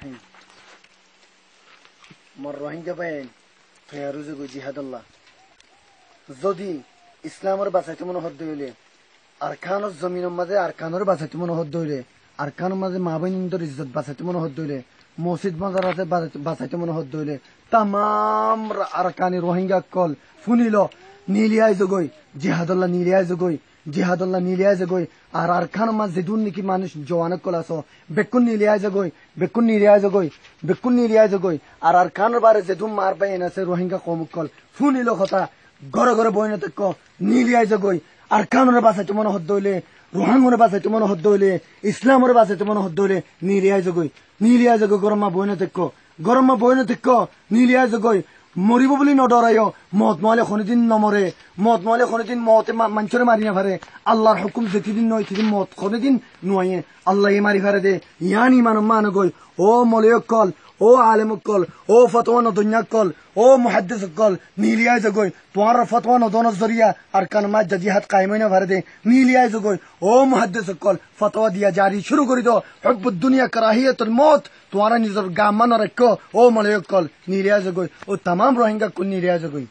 الرحيم مر روهينجا بين فيروزو جهاد الله যদি ইসলামের বাঁচাইতে মনে হদ হইলে আরকানুর জমিনের মাঝে আরকানুর বাঁচাইতে মনে হদ হইলে আরকানুর মাঝে মা বোনদের ইজ্জত বাঁচাইতে মনে হদ হইলে মসজিদ মাজারাতে বাঁচাইতে মনে হদ হইলে তামাম আরকানি রোহিঙ্গা কল ফুনিল নীলিয়ায় জগই জিহাদুল্লাহ নীলিয়ায় জগই জিহাদুল্লাহ নীলিয়ায় জগই আর আরকান মাঝে দুন নাকি মানুষ জওয়ানক কল আসো বেকুন নীলিয়ায় জগই বেকুন নীলিয়ায় জগই বেকুন নীলিয়ায় জগই আর আরকানের বারে যে দুম মার পাই আছে রোহিঙ্গা কমুক কল ফুনিল কথা ঘরে ঘরে বইনে তক নীলিয়ায় জগই আর কানুরে বাঁচাইতে মনে হদ হইলে রোহাঙ্গরে বাঁচাইতে মনে হদ হইলে ইসলামের বাঁচাইতে মনে হদ হইলে নীলিয়ায় জগই গরমা বইনে তক নীলিয়ায় জগই মরিব বলি নডরাইও মত নহলে কোনদিন নমরে মত নহলে কোনদিন মতে মানুষরে মারি না পারে আল্লাহর হুকুম যেদিন নয় সেদিন মত কোনদিন নয় আল্লাহ মারি পারে দে ইয়ানি মান গই ও মলিয়কল ও আলেমকল ও ফতোয়া নদুনিয়াকল ও মুহাদ্দিসকল নীলিয়ায় জগই তোমার ফতোয়া নদনের জরিয়া আর কানমা জিহাদ কায়েমাইনা পারে দে নীলিয়ায় জগই ও মুহাদ্দিসকল ফতোয়া দিয়া জারি শুরু করি দো হুব্বুদ দুনিয়া কারাহিয়াতুল মউত তোমার নিজের গামান রাখো ও মলিয়কল নীলিয়ায় জগই ও तमाम रोहिंगा को नीलियाय जगई।